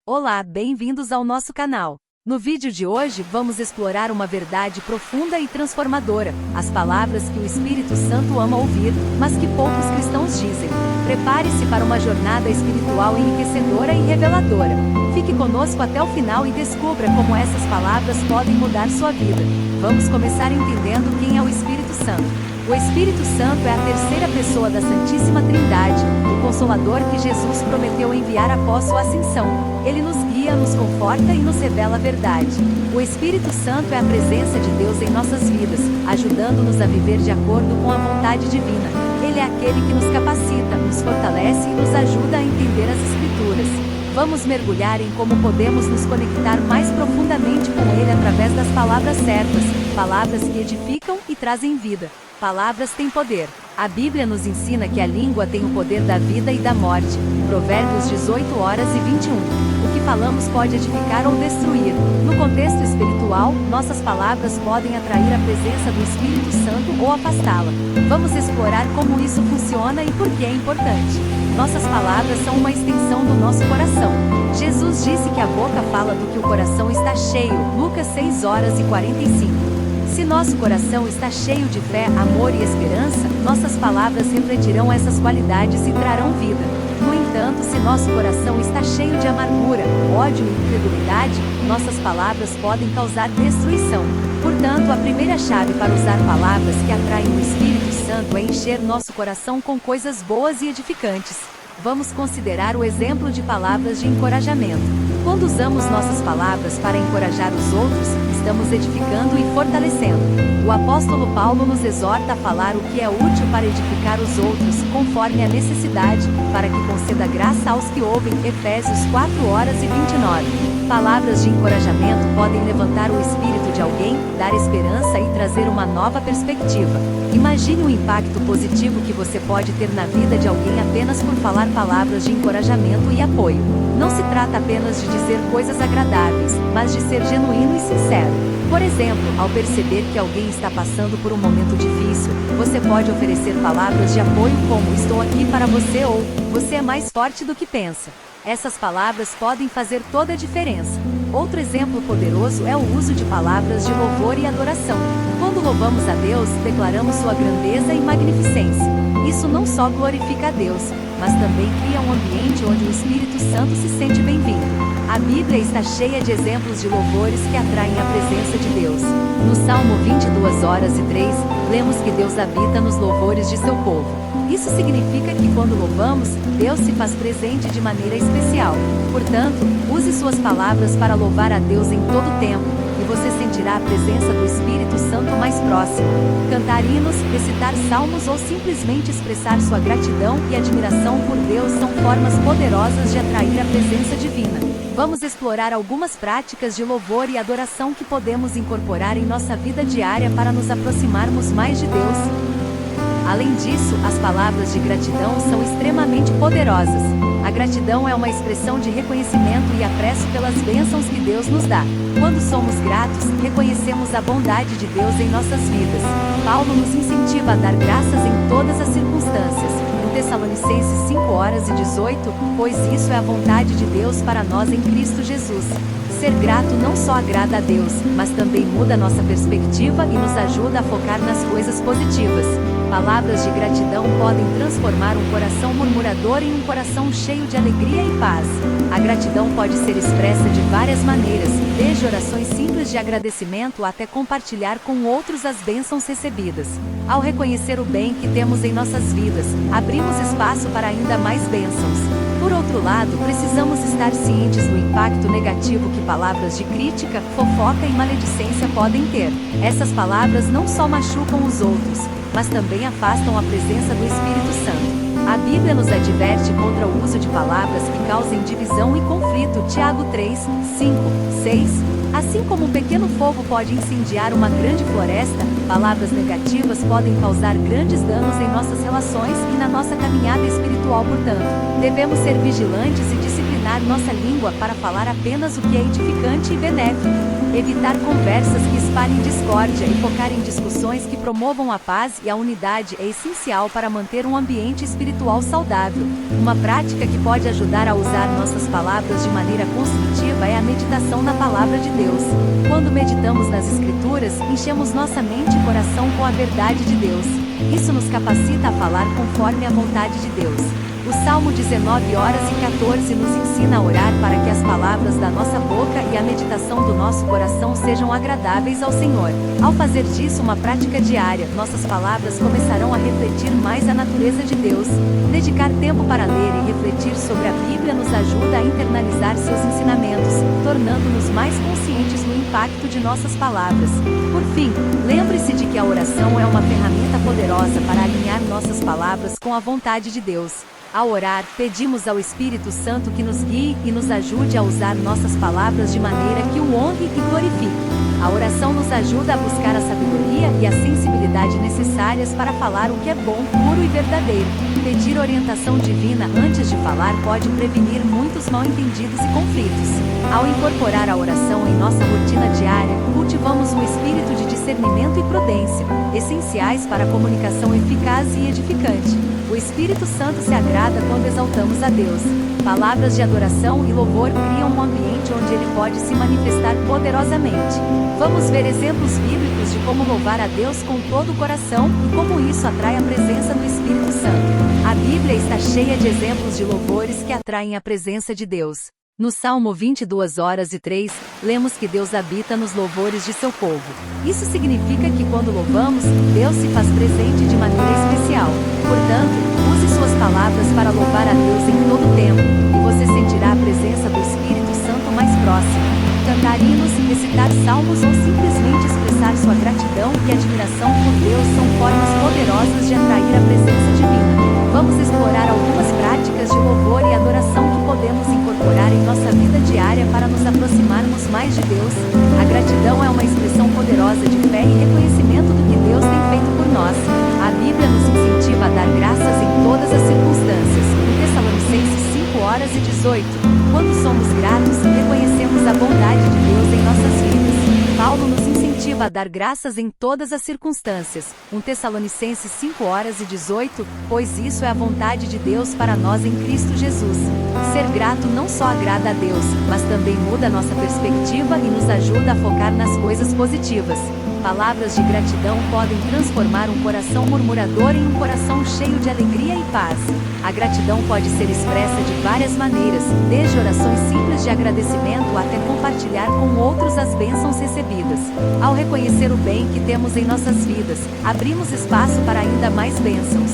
Olá, bem-vindos ao nosso canal. No vídeo de hoje vamos explorar uma verdade profunda e transformadora, as palavras que o Espírito Santo ama ouvir, mas que poucos cristãos dizem. Prepare-se para uma jornada espiritual enriquecedora e reveladora. Fique conosco até o final e descubra como essas palavras podem mudar sua vida. Vamos começar entendendo quem é o Espírito Santo. O Espírito Santo é a terceira pessoa da Santíssima Trindade, o Consolador que Jesus prometeu enviar após sua ascensão. Ele nos guia, nos conforta e nos revela a verdade. O Espírito Santo é a presença de Deus em nossas vidas, ajudando-nos a viver de acordo com a vontade divina. Ele é aquele que nos capacita, nos fortalece e nos ajuda a entender as Escrituras. Vamos mergulhar em como podemos nos conectar mais profundamente com Ele através das palavras certas, palavras que edificam e trazem vida. Palavras têm poder. A Bíblia nos ensina que a língua tem o poder da vida e da morte. Provérbios 18:21. O que falamos pode edificar ou destruir. No contexto espiritual, nossas palavras podem atrair a presença do Espírito Santo ou afastá-la. Vamos explorar como isso funciona e por que é importante. Nossas palavras são uma extensão do nosso coração. Jesus disse que a boca fala do que o coração está cheio. Lucas 6:45. Se nosso coração está cheio de fé, amor e esperança, nossas palavras refletirão essas qualidades e trarão vida. No entanto, se nosso coração está cheio de amargura, ódio e incredulidade, nossas palavras podem causar destruição. Portanto, a primeira chave para usar palavras que atraem o Espírito Santo é encher nosso coração com coisas boas e edificantes. Vamos considerar o exemplo de palavras de encorajamento. Quando usamos nossas palavras para encorajar os outros, estamos edificando e fortalecendo. O apóstolo Paulo nos exorta a falar o que é útil para edificar os outros, conforme a necessidade, para que conceda graça aos que ouvem. Efésios 4:29. Palavras de encorajamento podem levantar o espírito de alguém, dar esperança e trazer uma nova perspectiva. Imagine o impacto positivo que você pode ter na vida de alguém apenas por falar palavras de encorajamento e apoio. Não se trata apenas de dizer coisas agradáveis, mas de ser genuíno e sincero. Por exemplo, ao perceber que alguém está passando por um momento difícil, você pode oferecer palavras de apoio como "estou aqui para você" ou "você é mais forte do que pensa". Essas palavras podem fazer toda a diferença. Outro exemplo poderoso é o uso de palavras de louvor e adoração. Quando louvamos a Deus, declaramos sua grandeza e magnificência. Isso não só glorifica a Deus, mas também cria um ambiente onde o Espírito Santo se sente bem-vindo. A Bíblia está cheia de exemplos de louvores que atraem a presença de Deus. No Salmo 22:3, lemos que Deus habita nos louvores de seu povo. Isso significa que quando louvamos, Deus se faz presente de maneira especial. Portanto, use suas palavras para louvar a Deus em todo o tempo, e você sentirá a presença do Espírito Santo mais próxima. Cantar hinos, recitar salmos ou simplesmente expressar sua gratidão e admiração por Deus são formas poderosas de atrair a presença divina. Vamos explorar algumas práticas de louvor e adoração que podemos incorporar em nossa vida diária para nos aproximarmos mais de Deus. Além disso, as palavras de gratidão são extremamente poderosas. A gratidão é uma expressão de reconhecimento e apreço pelas bênçãos que Deus nos dá. Quando somos gratos, reconhecemos a bondade de Deus em nossas vidas. Paulo nos incentiva a dar graças em todas as circunstâncias. Em Tessalonicenses 5:18, pois isso é a vontade de Deus para nós em Cristo Jesus. Ser grato não só agrada a Deus, mas também muda nossa perspectiva e nos ajuda a focar nas coisas positivas. Palavras de gratidão podem transformar um coração murmurador em um coração cheio de alegria e paz. A gratidão pode ser expressa de várias maneiras, desde orações simples de agradecimento até compartilhar com outros as bênçãos recebidas. Ao reconhecer o bem que temos em nossas vidas, abrimos espaço para ainda mais bênçãos. Por outro lado, precisamos estar cientes do impacto negativo que palavras de crítica, fofoca e maledicência podem ter. Essas palavras não só machucam os outros, mas também afastam a presença do Espírito Santo. A Bíblia nos adverte contra o uso de palavras que causem divisão e conflito. Tiago 3:5-6. Assim como um pequeno fogo pode incendiar uma grande floresta, palavras negativas podem causar grandes danos em nossas relações e na nossa caminhada espiritual. Portanto, devemos ser vigilantes e disciplinar treinar nossa língua para falar apenas o que é edificante e benéfico. Evitar conversas que espalhem discórdia e focar em discussões que promovam a paz e a unidade é essencial para manter um ambiente espiritual saudável. Uma prática que pode ajudar a usar nossas palavras de maneira construtiva é a meditação na Palavra de Deus. Quando meditamos nas Escrituras, enchemos nossa mente e coração com a verdade de Deus. Isso nos capacita a falar conforme a vontade de Deus. O Salmo 19:14 nos ensina a orar para que as palavras da nossa boca e a meditação do nosso coração sejam agradáveis ao Senhor. Ao fazer disso uma prática diária, nossas palavras começarão a refletir mais a natureza de Deus. Dedicar tempo para ler e refletir sobre a Bíblia nos ajuda a internalizar seus ensinamentos, tornando-nos mais conscientes no impacto de nossas palavras. Por fim, lembre-se de que a oração é uma ferramenta poderosa para alinhar nossas palavras com a vontade de Deus. Ao orar, pedimos ao Espírito Santo que nos guie e nos ajude a usar nossas palavras de maneira que o honre e glorifique. A oração nos ajuda a buscar a sabedoria e a sensibilidade necessárias para falar o que é bom, puro e verdadeiro. Pedir orientação divina antes de falar pode prevenir muitos mal-entendidos e conflitos. Ao incorporar a oração em nossa rotina diária, cultivamos um espírito de discernimento e prudência, essenciais para a comunicação eficaz e edificante. O Espírito Santo se agrada quando exaltamos a Deus. Palavras de adoração e louvor criam um ambiente onde Ele pode se manifestar poderosamente. Vamos ver exemplos bíblicos de como louvar a Deus com todo o coração e como isso atrai a presença do Espírito Santo. A Bíblia está cheia de exemplos de louvores que atraem a presença de Deus. No Salmo 22:3, lemos que Deus habita nos louvores de seu povo. Isso significa que quando louvamos, Deus se faz presente de maneira especial. Portanto, use suas palavras para louvar a Deus em todo o tempo, e você sentirá a presença do Espírito Santo mais próxima. Cantar hinos, recitar salmos ou simplesmente expressar sua gratidão e admiração por Deus são formas poderosas de atrair a presença divina. Vamos explorar algumas práticas de louvor e adoração que podemos incorporar em nossa vida diária para nos aproximarmos mais de Deus. A gratidão é uma expressão poderosa de fé e reconhecimento do que Deus tem feito por nós. A Bíblia nos incentiva a dar graças em todas as circunstâncias. Tessalonicenses 5:18. Quando somos gratos, reconhecemos a bondade de Deus em nossas vidas. Paulo nos incentiva a dar graças em todas as circunstâncias. 1 Tessalonicenses 5:18, pois isso é a vontade de Deus para nós em Cristo Jesus. Ser grato não só agrada a Deus, mas também muda nossa perspectiva e nos ajuda a focar nas coisas positivas. Palavras de gratidão podem transformar um coração murmurador em um coração cheio de alegria e paz. A gratidão pode ser expressa de várias maneiras, desde orações simples de agradecimento até compartilhar com outros as bênçãos recebidas. Ao reconhecer o bem que temos em nossas vidas, abrimos espaço para ainda mais bênçãos.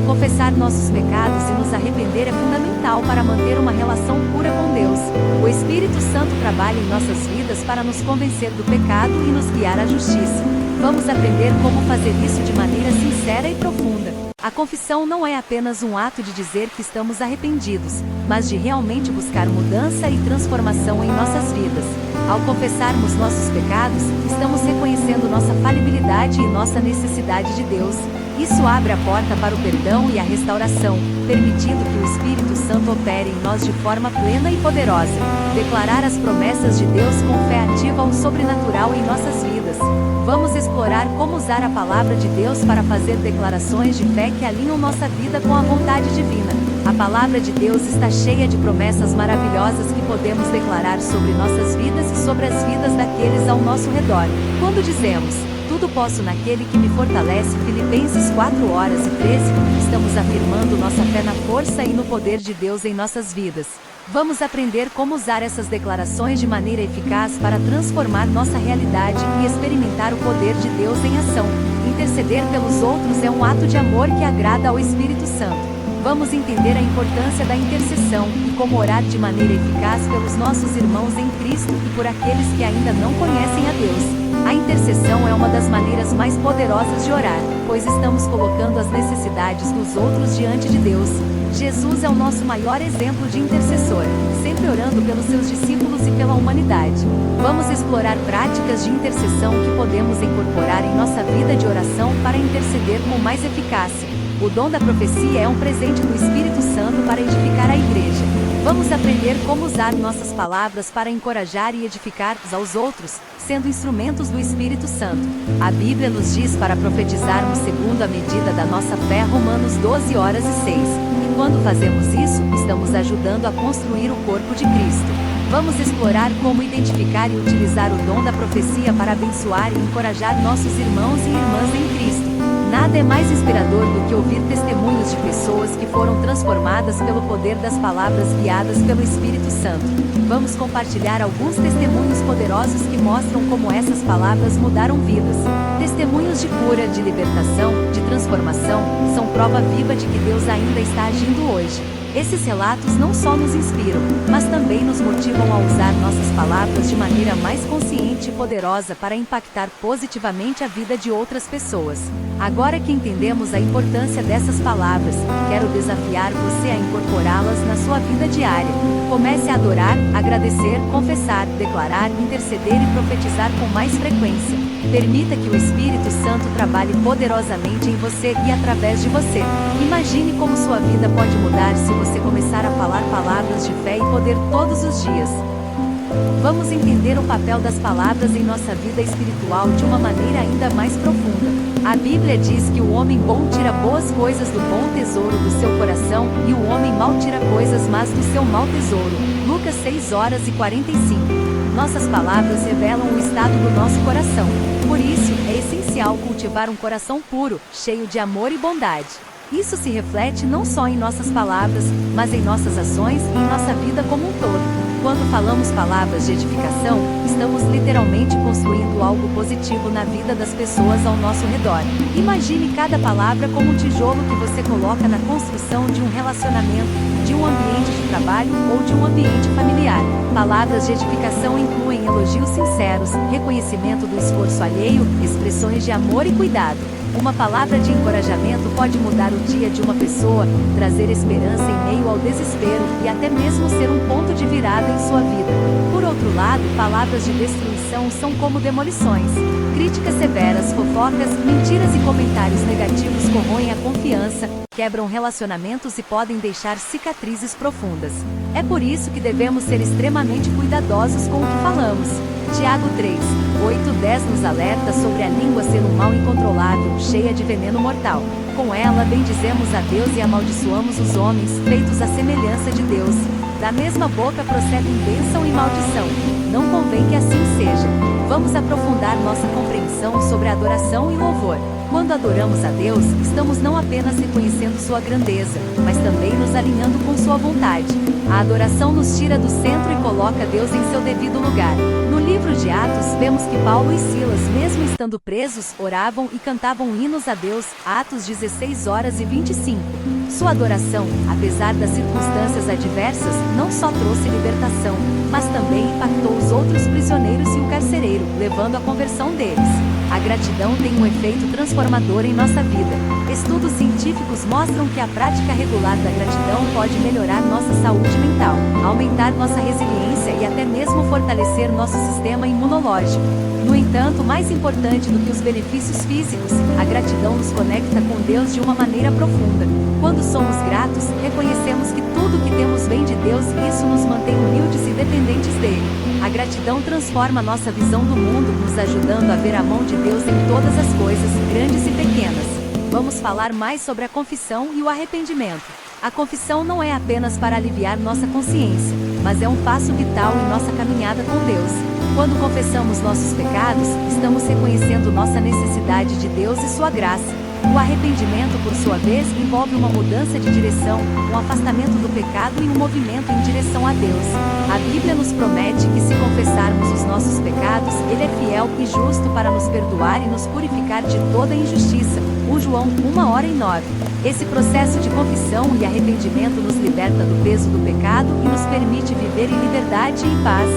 Confessar nossos pecados e nos arrepender é fundamental para manter uma relação pura com Deus. O Espírito Santo trabalha em nossas vidas para nos convencer do pecado e nos guiar à justiça. Vamos aprender como fazer isso de maneira sincera e profunda. A confissão não é apenas um ato de dizer que estamos arrependidos, mas de realmente buscar mudança e transformação em nossas vidas. Ao confessarmos nossos pecados, estamos reconhecendo nossa falibilidade e nossa necessidade de Deus. Isso abre a porta para o perdão e a restauração, permitindo que o Espírito Santo opere em nós de forma plena e poderosa. Declarar as promessas de Deus com fé ativa o sobrenatural em nossas vidas. Vamos explorar como usar a palavra de Deus para fazer declarações de fé que alinham nossa vida com a vontade divina. A palavra de Deus está cheia de promessas maravilhosas que podemos declarar sobre nossas vidas e sobre as vidas daqueles ao nosso redor. Quando dizemos, tudo posso naquele que me fortalece, Filipenses 4:13, estamos afirmando nossa fé na força e no poder de Deus em nossas vidas. Vamos aprender como usar essas declarações de maneira eficaz para transformar nossa realidade e experimentar o poder de Deus em ação. Interceder pelos outros é um ato de amor que agrada ao Espírito Santo. Vamos entender a importância da intercessão e como orar de maneira eficaz pelos nossos irmãos em Cristo e por aqueles que ainda não conhecem a Deus. A intercessão é uma das maneiras mais poderosas de orar, pois estamos colocando as necessidades dos outros diante de Deus. Jesus é o nosso maior exemplo de intercessor, sempre orando pelos seus discípulos e pela humanidade. Vamos explorar práticas de intercessão que podemos incorporar em nossa vida de oração para interceder com mais eficácia. O dom da profecia é um presente do Espírito Santo para edificar a igreja. Vamos aprender como usar nossas palavras para encorajar e edificar uns aos outros, sendo instrumentos do Espírito Santo. A Bíblia nos diz para profetizarmos segundo a medida da nossa fé, Romanos 12:6. E quando fazemos isso, estamos ajudando a construir o corpo de Cristo. Vamos explorar como identificar e utilizar o dom da profecia para abençoar e encorajar nossos irmãos e irmãs em Cristo. Nada é mais inspirador do que ouvir testemunhos de pessoas que foram transformadas pelo poder das palavras guiadas pelo Espírito Santo. Vamos compartilhar alguns testemunhos poderosos que mostram como essas palavras mudaram vidas. Testemunhos de cura, de libertação, de transformação, são prova viva de que Deus ainda está agindo hoje. Esses relatos não só nos inspiram, mas também nos motivam a usar nossas palavras de maneira mais consciente e poderosa para impactar positivamente a vida de outras pessoas. Agora que entendemos a importância dessas palavras, quero desafiar você a incorporá-las na sua vida diária. Comece a adorar, agradecer, confessar, declarar, interceder e profetizar com mais frequência. Permita que o Espírito Santo trabalhe poderosamente em você e através de você. Imagine como sua vida pode mudar se você começar a falar palavras de fé e poder todos os dias. Vamos entender o papel das palavras em nossa vida espiritual de uma maneira ainda mais profunda. A Bíblia diz que o homem bom tira boas coisas do bom tesouro do seu coração, e o homem mau tira coisas más do seu mau tesouro. Lucas 6:45. Nossas palavras revelam o estado do nosso coração. Por isso, é essencial cultivar um coração puro, cheio de amor e bondade. Isso se reflete não só em nossas palavras, mas em nossas ações e em nossa vida como um todo. Quando falamos palavras de edificação, estamos literalmente construindo algo positivo na vida das pessoas ao nosso redor. Imagine cada palavra como um tijolo que você coloca na construção de um relacionamento, de um ambiente de trabalho ou de um ambiente familiar. Palavras de edificação incluem elogios sinceros, reconhecimento do esforço alheio, expressões de amor e cuidado. Uma palavra de encorajamento pode mudar o dia de uma pessoa, trazer esperança em meio ao desespero e até mesmo ser um ponto de virada em sua vida. Por outro lado, palavras de destruição são como demolições. Críticas severas, fofocas, mentiras e comentários negativos corroem a confiança, quebram relacionamentos e podem deixar cicatrizes profundas. É por isso que devemos ser extremamente cuidadosos com o que falamos. Tiago 3:8-10 nos alerta sobre a língua ser um mal incontrolável, cheia de veneno mortal. Com ela bendizemos a Deus e amaldiçoamos os homens, feitos à semelhança de Deus. Da mesma boca procedem bênção e maldição. Não convém que assim seja. Vamos aprofundar nossa compreensão sobre a adoração e louvor. Quando adoramos a Deus, estamos não apenas reconhecendo sua grandeza, mas também nos alinhando com sua vontade. A adoração nos tira do centro e coloca Deus em seu devido lugar. No livro de Atos, vemos que Paulo e Silas, mesmo estando presos, oravam e cantavam hinos a Deus, Atos 16:25. Sua adoração, apesar das circunstâncias adversas, não só trouxe libertação, mas também impactou os outros prisioneiros e o carcereiro, levando à conversão deles. A gratidão tem um efeito transformador em nossa vida. Estudos científicos mostram que a prática regular da gratidão pode melhorar nossa saúde mental, aumentar nossa resiliência e até mesmo fortalecer nosso sistema imunológico. No entanto, mais importante do que os benefícios físicos, a gratidão nos conecta com Deus de uma maneira profunda. Quando somos gratos, reconhecemos que tudo que temos vem de Deus e isso nos mantém humildes e dependentes dele. A gratidão transforma nossa visão do mundo, nos ajudando a ver a mão de Deus em todas as coisas, grandes e pequenas. Vamos falar mais sobre a confissão e o arrependimento. A confissão não é apenas para aliviar nossa consciência, mas é um passo vital em nossa caminhada com Deus. Quando confessamos nossos pecados, estamos reconhecendo nossa necessidade de Deus e sua graça. O arrependimento, por sua vez, envolve uma mudança de direção, um afastamento do pecado e um movimento em direção a Deus. A Bíblia nos promete que se confessarmos os nossos pecados, Ele é fiel e justo para nos perdoar e nos purificar de toda injustiça. João 1:9. Esse processo de confissão e arrependimento nos liberta do peso do pecado e nos permite viver em liberdade e paz.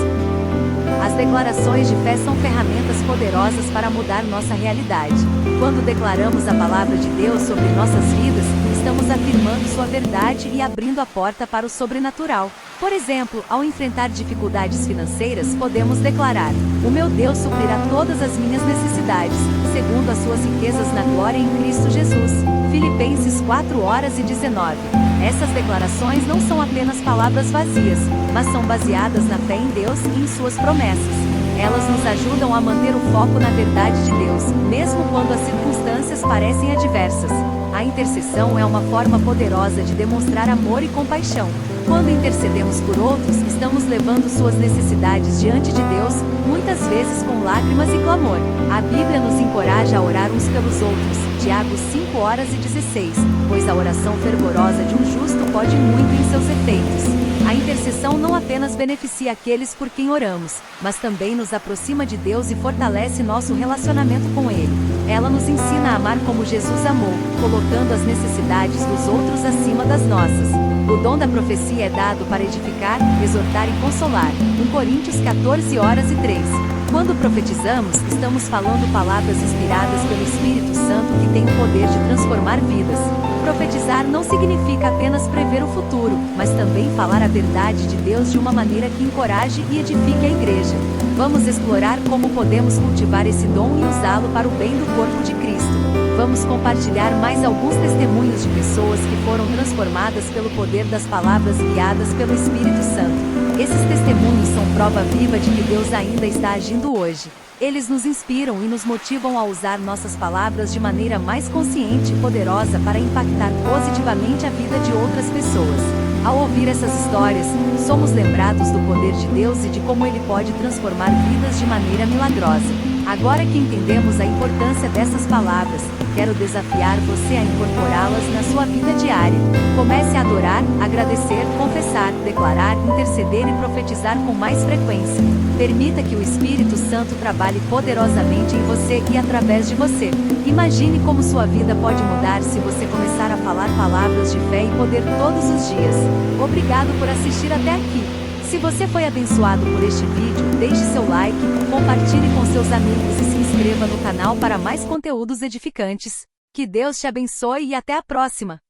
As declarações de fé são ferramentas poderosas para mudar nossa realidade. Quando declaramos a palavra de Deus sobre nossas vidas, estamos afirmando sua verdade e abrindo a porta para o sobrenatural. Por exemplo, ao enfrentar dificuldades financeiras, podemos declarar: "O meu Deus suprirá todas as minhas necessidades, segundo as suas riquezas na glória em Cristo Jesus." Filipenses 4:19. Essas declarações não são apenas palavras vazias, mas são baseadas na fé em Deus e em suas promessas. Elas nos ajudam a manter o foco na verdade de Deus, mesmo quando as circunstâncias parecem adversas. A intercessão é uma forma poderosa de demonstrar amor e compaixão. Quando intercedemos por outros, estamos levando suas necessidades diante de Deus, muitas vezes com lágrimas e clamor. A Bíblia nos encoraja a orar uns pelos outros, Tiago 5:16, pois a oração fervorosa de um justo pode muito em seus efeitos. A intercessão não apenas beneficia aqueles por quem oramos, mas também nos aproxima de Deus e fortalece nosso relacionamento com Ele. Ela nos ensina a amar como Jesus amou, colocando as necessidades dos outros acima das nossas. O dom da profecia é dado para edificar, exortar e consolar. 1 Coríntios 14:3. Quando profetizamos, estamos falando palavras inspiradas pelo Espírito Santo que têm o poder de transformar vidas. Profetizar não significa apenas prever o futuro, mas também falar a verdade de Deus de uma maneira que encoraje e edifique a igreja. Vamos explorar como podemos cultivar esse dom e usá-lo para o bem do corpo de Cristo. Vamos compartilhar mais alguns testemunhos de pessoas que foram transformadas pelo poder das palavras guiadas pelo Espírito Santo. Esses testemunhos são prova viva de que Deus ainda está agindo hoje. Eles nos inspiram e nos motivam a usar nossas palavras de maneira mais consciente e poderosa para impactar positivamente a vida de outras pessoas. Ao ouvir essas histórias, somos lembrados do poder de Deus e de como Ele pode transformar vidas de maneira milagrosa. Agora que entendemos a importância dessas palavras, quero desafiar você a incorporá-las na sua vida diária. Comece a adorar, agradecer, confessar, declarar, interceder e profetizar com mais frequência. Permita que o Espírito Santo trabalhe poderosamente em você e através de você. Imagine como sua vida pode mudar se você começar a falar palavras de fé e poder todos os dias. Obrigado por assistir até aqui. Se você foi abençoado por este vídeo, deixe seu like, compartilhe com seus amigos e se inscreva no canal para mais conteúdos edificantes. Que Deus te abençoe e até a próxima!